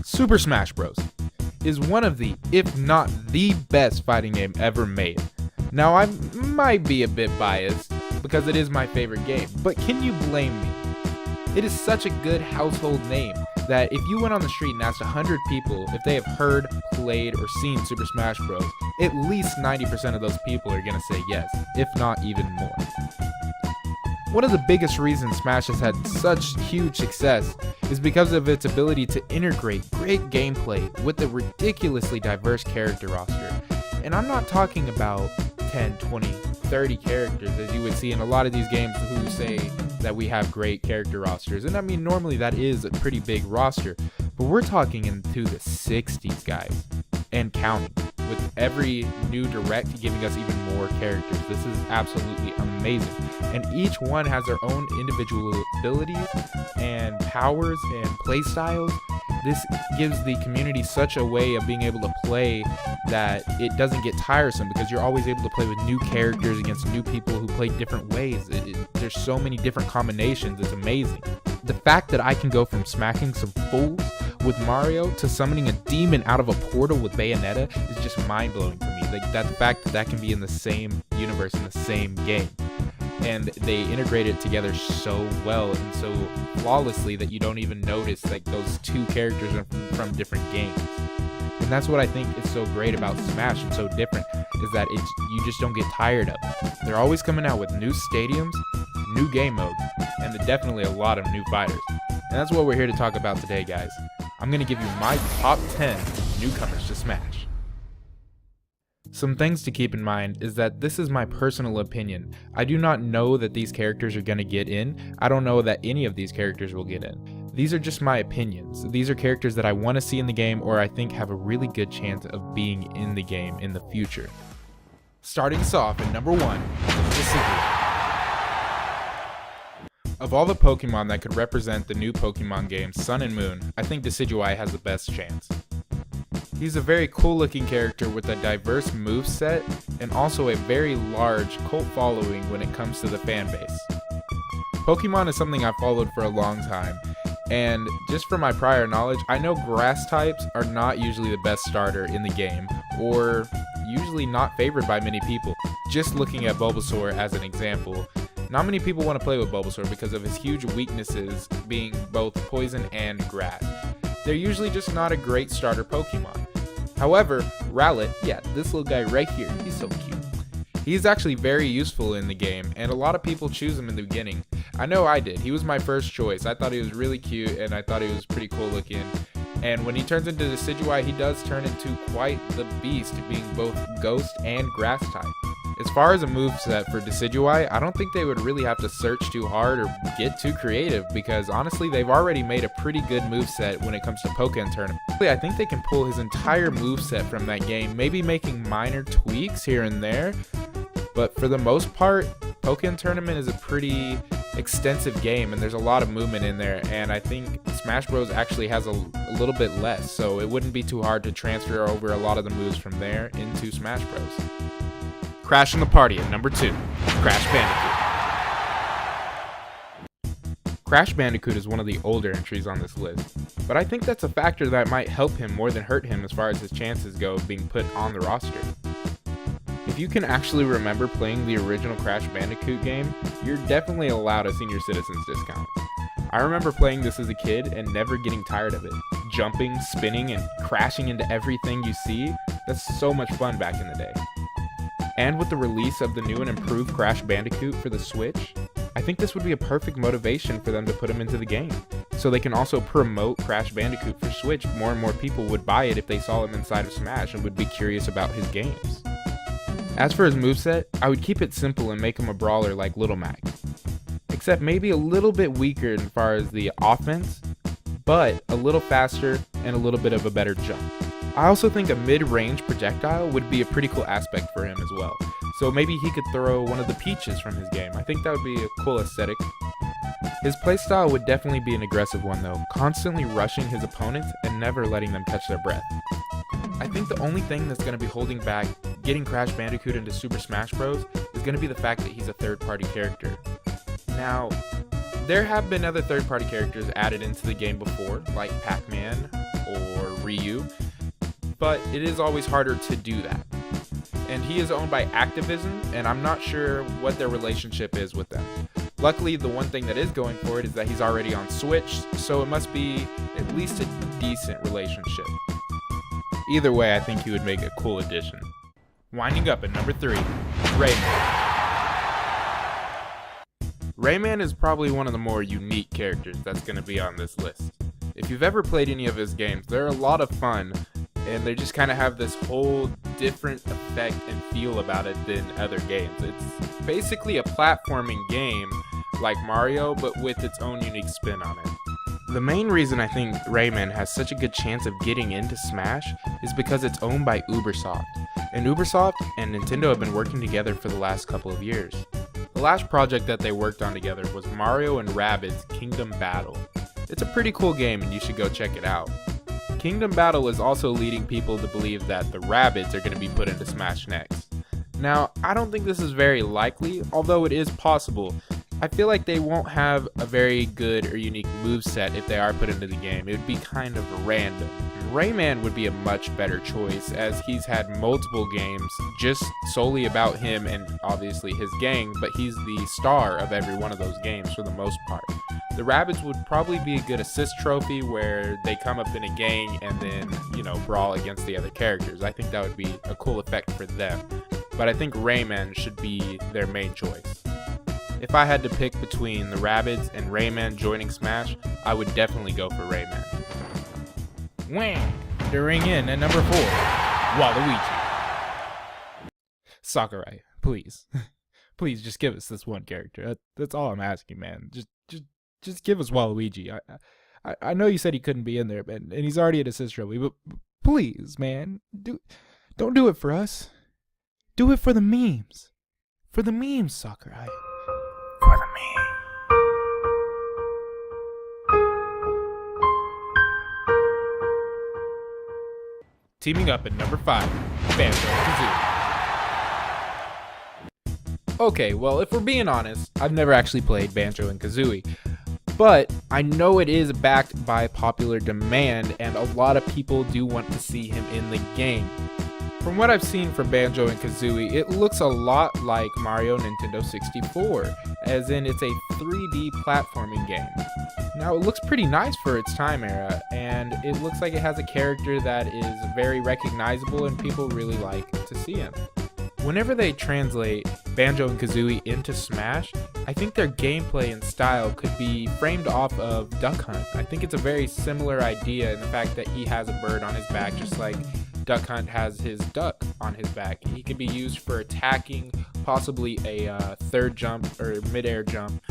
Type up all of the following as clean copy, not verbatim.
Super Smash Bros. Is one of the, if not the best fighting game ever made. Now I might be a bit biased because it is my favorite game, but can you blame me? It is such a good household name that if you went on the street and asked 100 people if they have heard, played, or seen Super Smash Bros., at least 90% of those people are gonna say yes, if not even more. One of the biggest reasons Smash has had such huge success is because of its ability to integrate great gameplay with a ridiculously diverse character roster. And I'm not talking about 10, 20, 30 characters as you would see in a lot of these games who say that we have great character rosters. And I mean, normally that is a pretty big roster, but we're talking into the 60s, guys, and counting, with every new direct giving us even more characters. This is absolutely amazing. And each one has their own individual abilities and powers and play styles. This gives the community such a way of being able to play that it doesn't get tiresome, because you're always able to play with new characters against new people who play different ways. There's so many different combinations. It's amazing. The fact that I can go from smacking some fools with Mario to summoning a demon out of a portal with Bayonetta is just mind-blowing to me. Like, that fact that that can be in the same universe, in the same game. And they integrate it together so well and so flawlessly that you don't even notice like those two characters are from different games. And that's what I think is so great about Smash and so different, is that you just don't get tired of it. They're always coming out with new stadiums, new game modes, and definitely a lot of new fighters. And that's what we're here to talk about today, guys. I'm going to give you my top 10 newcomers to Smash. Some things to keep in mind is that this is my personal opinion. I do not know that these characters are going to get in. I don't know that any of these characters will get in. These are just my opinions. These are characters that I want to see in the game, or I think have a really good chance of being in the game in the future. Starting us off at number 1, Dixie. Of all the Pokemon that could represent the new Pokemon game Sun and Moon, I think Decidueye has the best chance. He's a very cool looking character with a diverse moveset and also a very large cult following when it comes to the fan base. Pokemon is something I've followed for a long time, and just from my prior knowledge, I know grass types are not usually the best starter in the game, or usually not favored by many people. Just looking at Bulbasaur as an example, not many people want to play with Bulbasaur because of his huge weaknesses being both poison and grass. They're usually just not a great starter Pokemon. However, Rowlet, yeah, this little guy right here, he's so cute. He's actually very useful in the game, and a lot of people choose him in the beginning. I know I did. He was my first choice. I thought he was really cute, and I thought he was pretty cool looking. And when he turns into Decidueye, he does turn into quite the beast, being both ghost and grass type. As far as a moveset for Decidueye, I don't think they would really have to search too hard or get too creative, because honestly, they've already made a pretty good moveset when it comes to Pokken Tournament. I think they can pull his entire moveset from that game, maybe making minor tweaks here and there, but for the most part, Pokken Tournament is a pretty extensive game, and there's a lot of movement in there, and I think Smash Bros actually has a little bit less, so it wouldn't be too hard to transfer over a lot of the moves from there into Smash Bros. Crashing the party at number 2, Crash Bandicoot. Crash Bandicoot is one of the older entries on this list, but I think that's a factor that might help him more than hurt him as far as his chances go of being put on the roster. If you can actually remember playing the original Crash Bandicoot game, you're definitely allowed a senior citizens discount. I remember playing this as a kid and never getting tired of it. Jumping, spinning, and crashing into everything you see, that's so much fun back in the day. And with the release of the new and improved Crash Bandicoot for the Switch, I think this would be a perfect motivation for them to put him into the game. So they can also promote Crash Bandicoot for Switch. More and more people would buy it if they saw him inside of Smash and would be curious about his games. As for his moveset, I would keep it simple and make him a brawler like Little Mac. Except maybe a little bit weaker as far as the offense, but a little faster and a little bit of a better jump. I also think a mid-range projectile would be a pretty cool aspect for him as well. So maybe he could throw one of the peaches from his game. I think that would be a cool aesthetic. His playstyle would definitely be an aggressive one though, constantly rushing his opponents and never letting them catch their breath. I think the only thing that's going to be holding back getting Crash Bandicoot into Super Smash Bros. Is going to be the fact that he's a third-party character. Now, there have been other third-party characters added into the game before, like Pac-Man or Ryu, but it is always harder to do that. And he is owned by Activision, and I'm not sure what their relationship is with them. Luckily, the one thing that is going for it is that he's already on Switch, so it must be at least a decent relationship. Either way, I think he would make a cool addition. Winding up at number 3, Rayman. Rayman is probably one of the more unique characters that's going to be on this list. If you've ever played any of his games, they're a lot of fun, and they just kind of have this whole different effect and feel about it than other games. It's basically a platforming game like Mario, but with its own unique spin on it. The main reason I think Rayman has such a good chance of getting into Smash is because it's owned by Ubisoft, and Ubisoft and Nintendo have been working together for the last couple of years. The last project that they worked on together was Mario and Rabbids Kingdom Battle. It's a pretty cool game and you should go check it out. Kingdom Battle is also leading people to believe that the Rabbids are going to be put into Smash next. Now, I don't think this is very likely, although it is possible. I feel like they won't have a very good or unique moveset if they are put into the game. It would be kind of random. Rayman would be a much better choice, as he's had multiple games just solely about him and obviously his gang, but he's the star of every one of those games for the most part. The Rabbids would probably be a good assist trophy where they come up in a gang and then, brawl against the other characters. I think that would be a cool effect for them. But I think Rayman should be their main choice. If I had to pick between the Rabbids and Rayman joining Smash, I would definitely go for Rayman. Wham! To ring in at number 4, Waluigi. Sakurai, please. Please just give us this one character. That's all I'm asking, man. Just give us Waluigi. I know you said he couldn't be in there, and he's already an assist trophy, but please, man. Don't do it for us. Do it for the memes. For the memes, Sakurai. For the meme. Teaming up at number 5, Banjo Kazooie. Okay, well, if we're being honest, I've never actually played Banjo and Kazooie, but I know it is backed by popular demand, and a lot of people do want to see him in the game. From what I've seen from Banjo and Kazooie, it looks a lot like Mario Nintendo 64, as in it's a 3D platforming game. Now, it looks pretty nice for its time era, and it looks like it has a character that is very recognizable and people really like to see him. Whenever they translate Banjo and Kazooie into Smash, I think their gameplay and style could be framed off of Duck Hunt. I think it's a very similar idea in the fact that he has a bird on his back, just like Duck Hunt has his duck on his back. He can be used for attacking, possibly a third jump or midair jump.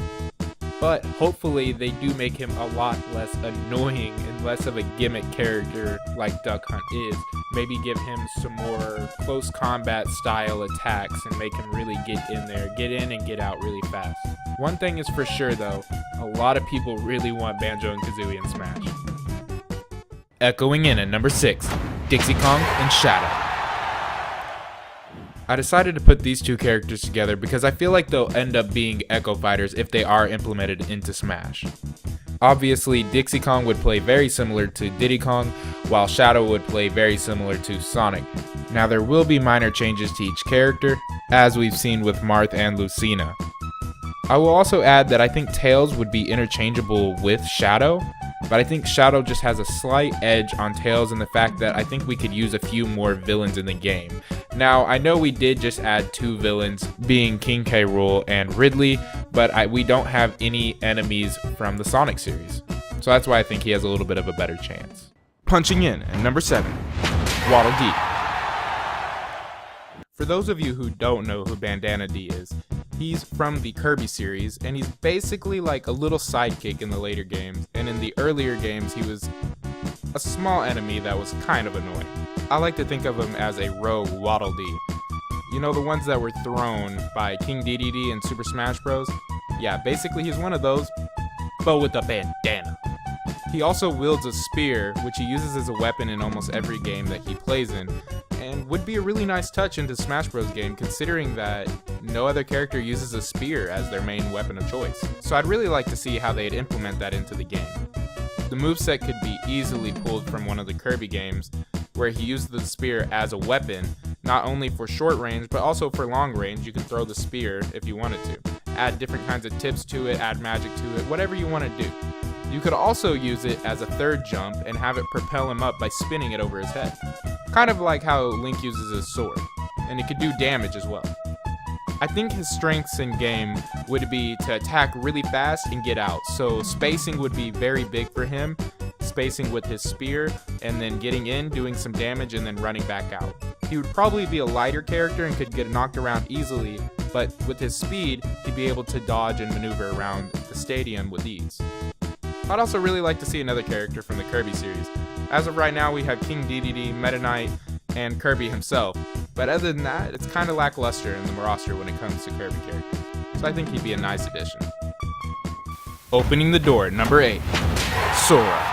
But hopefully they do make him a lot less annoying and less of a gimmick character like Duck Hunt is. Maybe give him some more close combat style attacks and make him really get in there, get in and get out really fast. One thing is for sure though, a lot of people really want Banjo and Kazooie in Smash. Echoing in at number 6, Dixie Kong and Shadow. I decided to put these two characters together because I feel like they'll end up being Echo Fighters if they are implemented into Smash. Obviously, Dixie Kong would play very similar to Diddy Kong, while Shadow would play very similar to Sonic. Now there will be minor changes to each character, as we've seen with Marth and Lucina. I will also add that I think Tails would be interchangeable with Shadow, but I think Shadow just has a slight edge on Tails in the fact that I think we could use a few more villains in the game. Now, I know we did just add 2 villains, being King K. Rool and Ridley, but we don't have any enemies from the Sonic series. So that's why I think he has a little bit of a better chance. Punching in at number 7, Waddle Deep. For those of you who don't know who Bandana D is, he's from the Kirby series, and he's basically like a little sidekick in the later games, and in the earlier games he was a small enemy that was kind of annoying. I like to think of him as a rogue Waddle Deep. You know, the ones that were thrown by King Dedede in Super Smash Bros? Yeah, basically he's one of those, but with a bandana. He also wields a spear, which he uses as a weapon in almost every game that he plays in, and would be a really nice touch into Smash Bros. Game considering that no other character uses a spear as their main weapon of choice. So I'd really like to see how they'd implement that into the game. The moveset could be easily pulled from one of the Kirby games, where he used the spear as a weapon, not only for short range, but also for long range. You can throw the spear if you wanted to. Add different kinds of tips to it, add magic to it, whatever you want to do. You could also use it as a third jump and have it propel him up by spinning it over his head. Kind of like how Link uses his sword, and it could do damage as well. I think his strengths in game would be to attack really fast and get out, so spacing would be very big for him, spacing with his spear, and then getting in, doing some damage, and then running back out. He would probably be a lighter character and could get knocked around easily, but with his speed, he'd be able to dodge and maneuver around the stadium with ease. I'd also really like to see another character from the Kirby series. As of right now, we have King Dedede, Meta Knight, and Kirby himself, but other than that, it's kind of lackluster in the roster when it comes to Kirby characters, so I think he'd be a nice addition. Opening the door, number 8, Sora.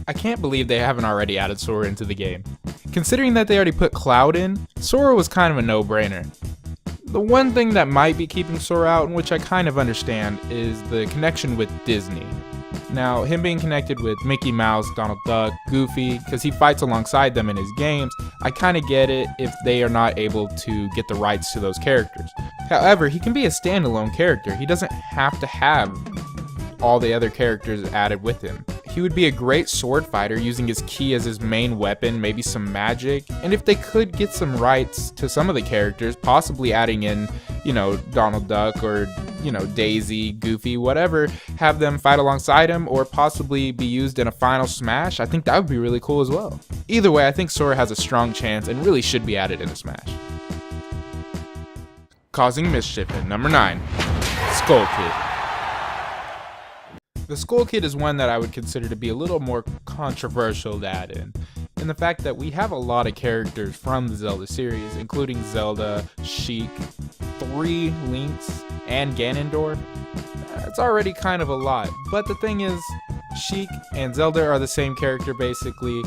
I can't believe they haven't already added Sora into the game. Considering that they already put Cloud in, Sora was kind of a no-brainer. The one thing that might be keeping Sora out, and which I kind of understand, is the connection with Disney. Now, him being connected with Mickey Mouse, Donald Duck, Goofy, because he fights alongside them in his games, I kind of get it if they are not able to get the rights to those characters. However, he can be a standalone character. He doesn't have to have all the other characters added with him. He would be a great sword fighter using his ki as his main weapon, maybe some magic, and if they could get some rights to some of the characters, possibly adding in, Donald Duck or, Daisy, Goofy, whatever, have them fight alongside him or possibly be used in a final Smash, I think that would be really cool as well. Either way, I think Sora has a strong chance and really should be added in a Smash. Causing mischief at number 9, Skull Kid. The Skull Kid is one that I would consider to be a little more controversial to add in the fact that we have a lot of characters from the Zelda series, including Zelda, Sheik, 3 Links, and Ganondorf. It's already kind of a lot, but the thing is, Sheik and Zelda are the same character basically,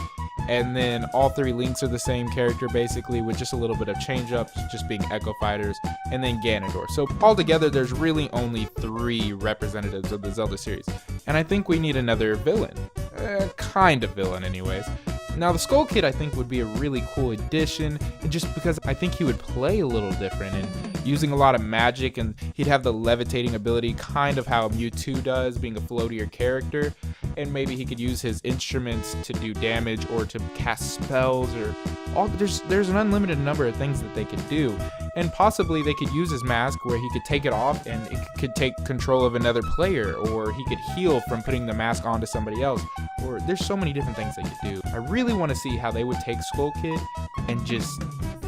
and then all 3 Links are the same character basically, with just a little bit of change-ups, just being Echo Fighters, and then Ganondorf. So altogether, there's really only 3 representatives of the Zelda series, and I think we need another villain. Kind of villain anyways. Now, the Skull Kid, I think, would be a really cool addition, and just because I think he would play a little different and using a lot of magic, and he'd have the levitating ability, kind of how Mewtwo does, being a floatier character, and maybe he could use his instruments to do damage or to cast spells, or there's an unlimited number of things that they could do, and possibly they could use his mask where he could take it off and it could take control of another player, or he could heal from putting the mask onto somebody else, or there's so many different things they could do. I really want to see how they would take Skull Kid and just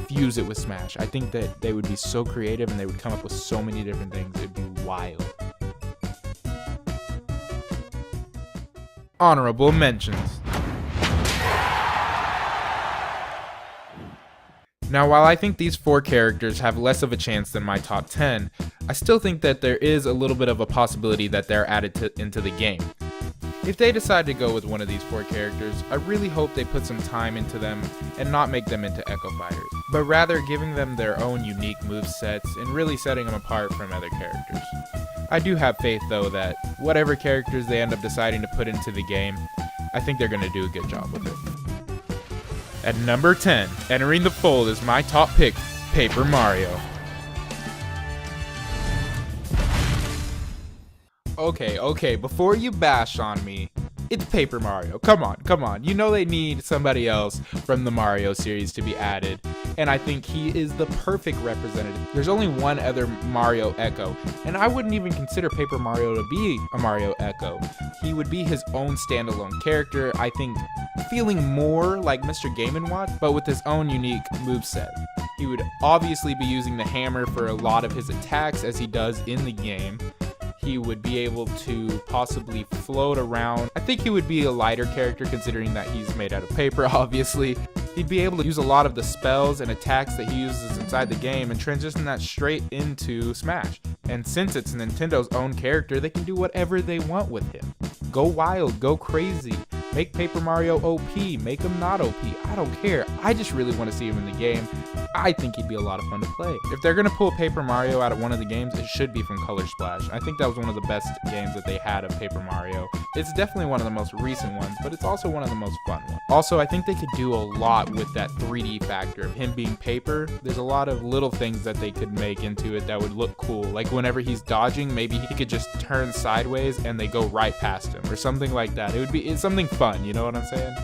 fuse it with Smash. I think that they would be so creative and they would come up with so many different things. It'd be wild. Honorable mentions. Now, while I think these 4 characters have less of a chance than my top 10, I still think that there is a little bit of a possibility that they're added into the game. If they decide to go with one of these 4 characters, I really hope they put some time into them and not make them into Echo Fighters, but rather giving them their own unique movesets and really setting them apart from other characters. I do have faith though that whatever characters they end up deciding to put into the game, I think they're going to do a good job with it. At number 10, entering the fold is my top pick, Paper Mario. Okay, before you bash on me, it's Paper Mario. Come on. You know they need somebody else from the Mario series to be added, and I think he is the perfect representative. There's only one other Mario Echo, and I wouldn't even consider Paper Mario to be a Mario Echo. He would be his own standalone character, I think, feeling more like Mr. Game & Watch, but with his own unique moveset. He would obviously be using the hammer for a lot of his attacks, as he does in the game. He would be able to possibly float around. I think he would be a lighter character considering that he's made out of paper, obviously. He'd be able to use a lot of the spells and attacks that he uses inside the game and transition that straight into Smash. And since it's Nintendo's own character, they can do whatever they want with him. Go wild, go crazy, make Paper Mario OP, make him not OP, I don't care. I just really want to see him in the game. I think he'd be a lot of fun to play. If they're going to pull Paper Mario out of one of the games, it should be from Color Splash. I think that was one of the best games that they had of Paper Mario. It's definitely one of the most recent ones, but it's also one of the most fun ones. Also, I think they could do a lot with that 3D factor of him being paper. There's a lot of little things that they could make into it that would look cool. Like whenever he's dodging, maybe he could just turn sideways and they go right past him or something like that. It's something fun, you know what I'm saying?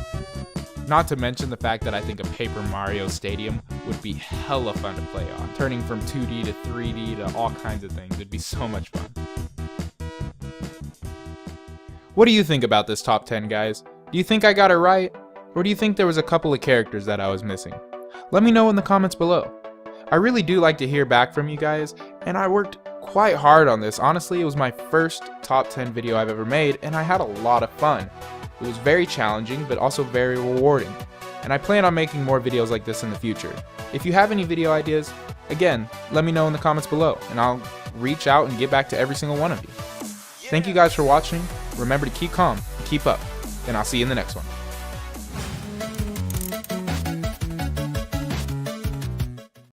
Not to mention the fact that I think a Paper Mario Stadium would be hella fun to play on. Turning from 2D to 3D to all kinds of things. It'd be so much fun. What do you think about this top 10, guys? Do you think I got it right? Or do you think there was a couple of characters that I was missing? Let me know in the comments below. I really do like to hear back from you guys, and I worked quite hard on this. Honestly, it was my first top 10 video I've ever made, and I had a lot of fun. It was very challenging, but also very rewarding. And I plan on making more videos like this in the future. If you have any video ideas, again, let me know in the comments below, and I'll reach out and get back to every single one of you. Thank you guys for watching. Remember to keep calm and keep up, and I'll see you in the next one.